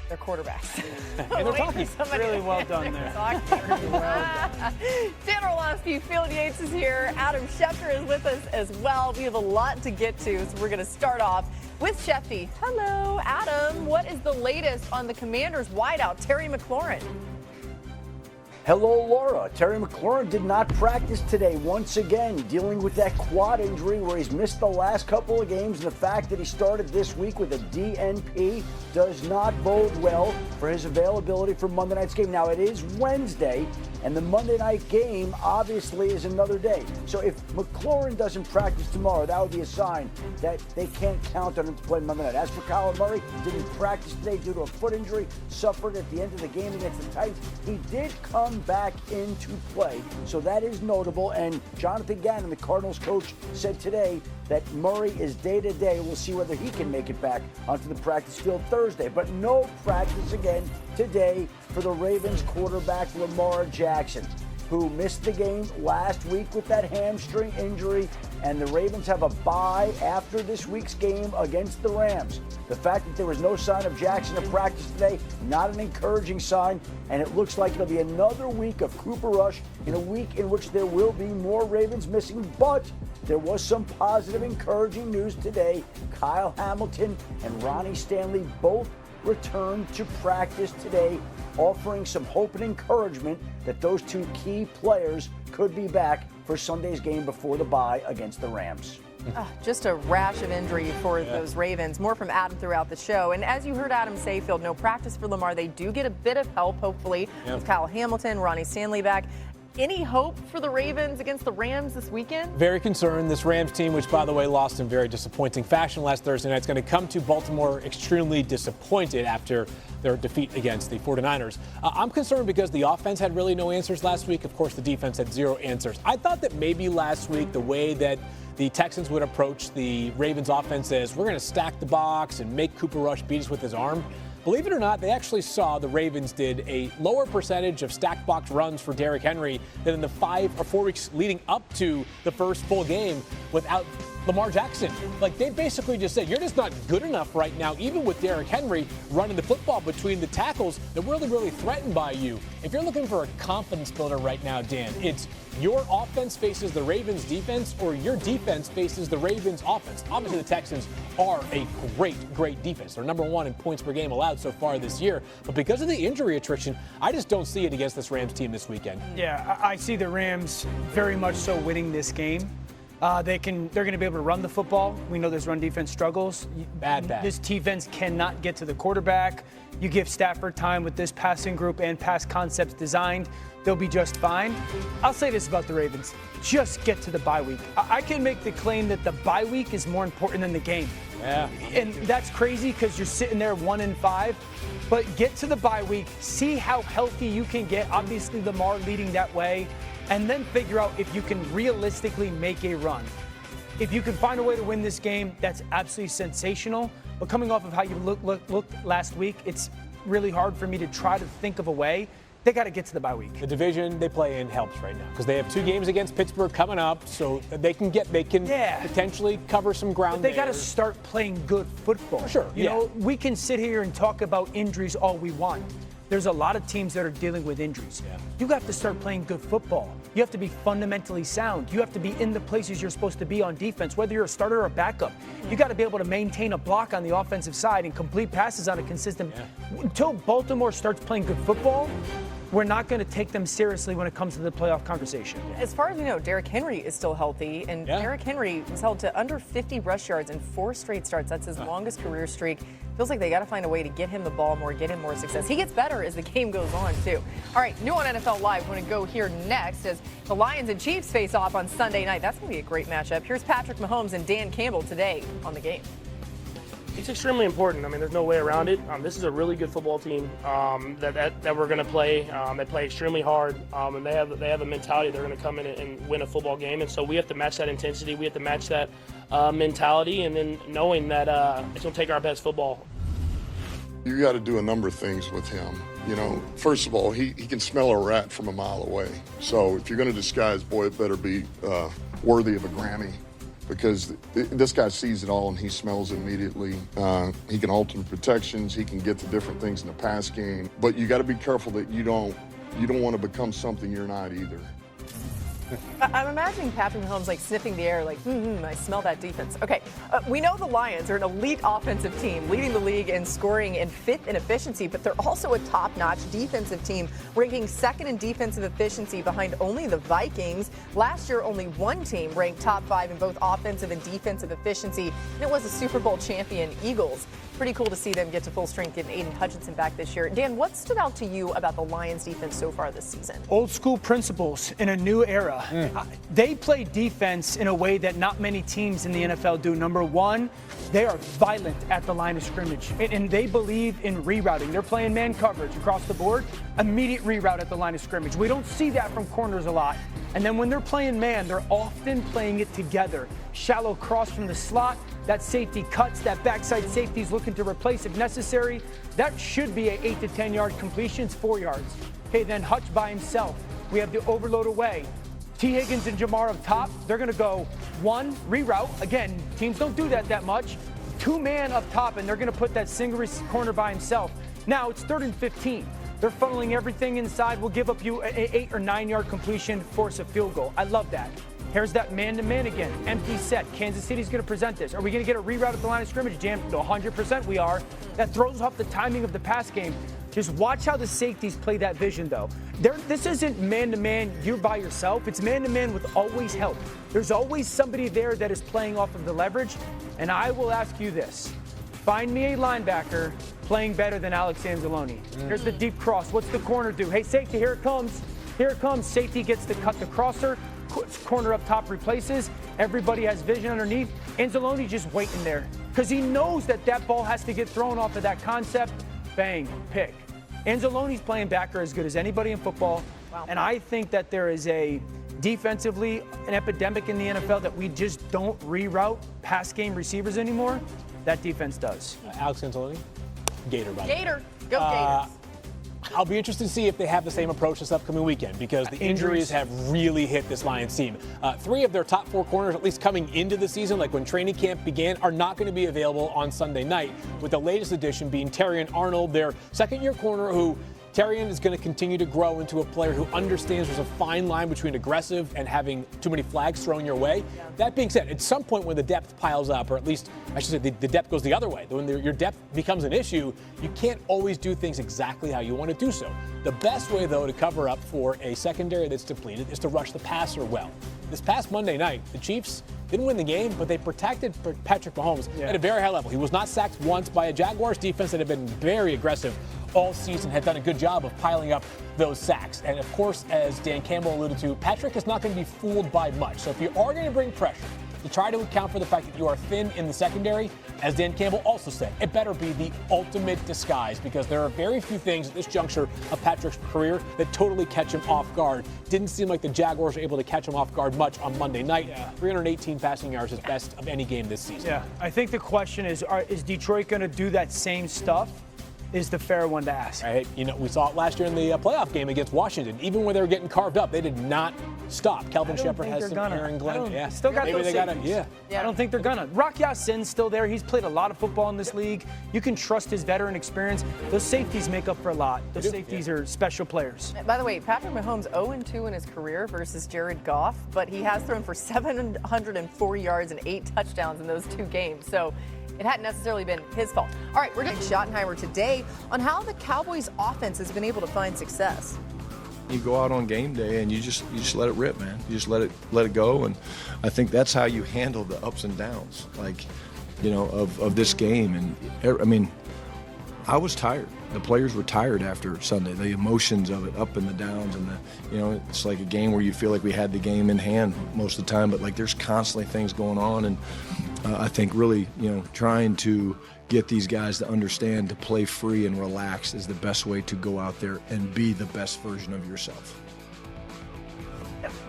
their quarterbacks. And they're talking. Really well done there. Really well done. Dan Orlovsky, Field Yates is here. Adam Schefter is with us as well. We have a lot to get to, so we're going to start off with Shefty. Hello, Adam. What is the latest on the Commanders' wideout, Terry McLaurin? Hello, Laura. Terry McLaurin did not practice today once again, dealing with that quad injury where he's missed the last couple of games. And the fact that he started this week with a DNP does not bode well for his availability for Monday night's game. Now, it is Wednesday, and the Monday night game obviously is another day. So if McLaurin doesn't practice tomorrow, that would be a sign that they can't count on him to play Monday night. As for Kyler Murray, didn't practice today due to a foot injury suffered at the end of the game against the Titans. He did come back into play, so that is notable. And Jonathan Gannon, the Cardinals coach, said today that Murray is day-to-day. We'll see whether he can make it back onto the practice field Thursday. But no practice again today for the Ravens quarterback Lamar Jackson, who missed the game last week with that hamstring injury, and the Ravens have a bye after this week's game against the Rams. The fact that there was no sign of Jackson in practice today, not an encouraging sign, and it looks like it'll be another week of Cooper Rush in a week in which there will be more Ravens missing, but there was some positive, encouraging news today. Kyle Hamilton and Ronnie Stanley both returned to practice today, offering some hope and encouragement that those two key players could be back for Sunday's game before the bye against the Rams. Just a rash of injury for those Ravens. More from Adam throughout the show. And as you heard Adam say, Field, no practice for Lamar. They do get a bit of help, hopefully, with Kyle Hamilton, Ronnie Stanley back. Any hope for the Ravens against the Rams this weekend? Very concerned. This Rams team, which, by the way, lost in very disappointing fashion last Thursday night, is going to come to Baltimore extremely disappointed after their defeat against the 49ers. I'm concerned because the offense had really no answers last week. Of course, the defense had zero answers. I thought that maybe last week the way that the Texans would approach the Ravens offense is we're going to stack the box and make Cooper Rush beat us with his arm. Believe it or not, they actually saw the Ravens did a lower percentage of stacked box runs for Derrick Henry than in the 5 or 4 weeks leading up to the first full game without Lamar Jackson. Like, they basically just said, you're just not good enough right now, even with Derrick Henry running the football between the tackles. They're really, really threatened by you. If you're looking for a confidence builder right now, Dan, it's your offense faces the Ravens defense or your defense faces the Ravens offense. Obviously, the Texans are a great defense. They're number one in points per game allowed so far this year. But because of the injury attrition, I just don't see it against this Rams team this weekend. Yeah, I see the Rams very much so winning this game. They're going to be able to run the football. We know this run defense struggles. Bad. This defense cannot get to the quarterback. You give Stafford time with this passing group and pass concepts designed, they'll be just fine. I'll say this about the Ravens. Just get to the bye week. I can make the claim that the bye week is more important than the game. Yeah. And that's crazy because you're sitting there 1-5. But get to the bye week, see how healthy you can get. Obviously, Lamar leading that way. And then figure out if you can realistically make a run. If you can find a way to win this game, that's absolutely sensational. But coming off of how you looked last week, it's really hard for me to try to think of a way. They got to get to the bye week. The division they play in helps right now because they have 2 games against Pittsburgh coming up, so they can potentially cover some ground. But they got to start playing good football. For sure. You know, we can sit here and talk about injuries all we want. There's a lot of teams that are dealing with injuries. Yeah. You have to start playing good football. You have to be fundamentally sound. You have to be in the places you're supposed to be on defense, whether you're a starter or a backup. You got to be able to maintain a block on the offensive side and complete passes on a consistent. Until Baltimore starts playing good football, we're not going to take them seriously when it comes to the playoff conversation. As far as we know, Derrick Henry is still healthy, and Derrick Henry was held to under 50 rush yards in 4 straight starts. That's his longest career streak. Feels like they got to find a way to get him the ball more, get him more success. He gets better as the game goes on, too. All right, new on NFL Live. We're going to go here next as the Lions and Chiefs face off on Sunday night. That's going to be a great matchup. Here's Patrick Mahomes and Dan Campbell today on the game. It's extremely important. I mean, there's no way around it. This is a really good football team that we're going to play. They play extremely hard, and they have a mentality. They're going to come in and win a football game, and so we have to match that intensity. We have to match that mentality, and then knowing that it's going to take our best football. You got to do a number of things with him. You know, first of all, he can smell a rat from a mile away. So if you're going to disguise, boy, it better be worthy of a Grammy. because this guy sees it all and he smells it immediately. He can alter protections. He can get to different things in the pass game. But you got to be careful that you don't want to become something you're not either. I'm imagining Patrick Mahomes like sniffing the air like, I smell that defense. Okay, we know the Lions are an elite offensive team, leading the league in scoring and 5th in efficiency, but they're also a top-notch defensive team, ranking 2nd in defensive efficiency behind only the Vikings. Last year, only one team ranked top 5 in both offensive and defensive efficiency, and it was the Super Bowl champion Eagles. Pretty cool to see them get to full strength, getting Aiden Hutchinson back this year. Dan, what stood out to you about the Lions defense so far this season? Old school principles in a new era. They play defense in a way that not many teams in the NFL do. Number one, they are violent at the line of scrimmage, and they believe in rerouting. They're playing man coverage across the board, immediate reroute at the line of scrimmage. We don't see that from corners a lot. And then when they're playing man, they're often playing it together. Shallow cross from the slot, that safety cuts, that backside safety is looking to replace if necessary. That should be an 8 to 10 yard completion, it's 4 yards. Okay, then Hutch by himself. We have the overload away. T. Higgins and Jamar up top, they're going to go 1, reroute. Again, teams don't do that much. 2-man up top, and they're going to put that single corner by himself. Now it's 3rd and 15. They're funneling everything inside. We'll give up you an 8 or 9 yard completion, force a field goal. I love that. Here's that man-to-man again. Empty set. Kansas City's going to present this. Are we going to get a reroute at the line of scrimmage? Jam, 100% we are. That throws off the timing of the pass game. Just watch how the safeties play that vision, though. This isn't man-to-man, you're by yourself. It's man-to-man with always help. There's always somebody there that is playing off of the leverage. And I will ask you this. Find me a linebacker playing better than Alex Anzalone. Here's the deep cross. What's the corner do? Hey, safety, here it comes. Here it comes. Safety gets to cut the crosser. Corner up top replaces. Everybody has vision underneath. Anzalone just waiting there because he knows that ball has to get thrown off of that concept. Bang, pick. Anzalone's playing backer as good as anybody in football. Wow. And I think that there is a defensively an epidemic in the NFL that we just don't reroute pass game receivers anymore. That defense does. Alex Anzalone? Gator, by the way. Gator. Go Gators. I'll be interested to see if they have the same approach this upcoming weekend because the injuries have really hit this Lions team. 3 of their top 4 corners, at least coming into the season, like when training camp began, are not going to be available on Sunday night, with the latest addition being Terrion Arnold, their second-year corner, who Terrion is going to continue to grow into a player who understands there's a fine line between aggressive and having too many flags thrown your way. Yeah. That being said, at some point when the depth piles up, or at least I should say the depth goes the other way, when your depth becomes an issue, you can't always do things exactly how you want to do so. The best way, though, to cover up for a secondary that's depleted is to rush the passer well. This past Monday night, the Chiefs didn't win the game, but they protected Patrick Mahomes at a very high level. He was not sacked once by a Jaguars defense that had been very aggressive all season, had done a good job of piling up those sacks. And of course, as Dan Campbell alluded to, Patrick is not going to be fooled by much. So if you are going to bring pressure, to try to account for the fact that you are thin in the secondary, as Dan Campbell also said, it better be the ultimate disguise because there are very few things at this juncture of Patrick's career that totally catch him off guard. Didn't seem like the Jaguars were able to catch him off guard much on Monday night. 318 passing yards is best of any game this season. Yeah, I think the question is Detroit going to do that same stuff? Is the fair one to ask. Right. You know, we saw it last year in the playoff game against Washington. Even when they were getting carved up, they did not stop. Kelvin Shepard has some Aaron Glenn. Still got maybe those they got it. Yeah. I don't think they're gonna. Rock Ya-Sin's still there. He's played a lot of football in this league. You can trust his veteran experience. Those safeties make up for a lot. Those safeties are special players. By the way, Patrick Mahomes 0-2 in his career versus Jared Goff, but he has thrown for 704 yards and 8 touchdowns in those 2 games. So it hadn't necessarily been his fault. All right, we're going to Schottenheimer today on how the Cowboys offense has been able to find success. You go out on game day and you just let it rip, man. You just let it go, and I think that's how you handle the ups and downs, like, you know, of this game. And I mean, I was tired. The players were tired after Sunday. The emotions of it, up and the downs, and you know, it's like a game where you feel like we had the game in hand most of the time, but like there's constantly things going on, and I think really, you know, trying to get these guys to understand to play free and relax is the best way to go out there and be the best version of yourself.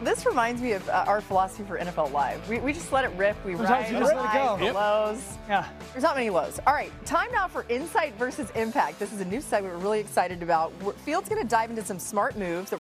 This reminds me of our philosophy for NFL Live. We just let it rip. We ride the highs, the lows. Yeah. There's not many lows. All right, time now for Insight versus Impact. This is a new segment we're really excited about. Field's going to dive into some smart moves that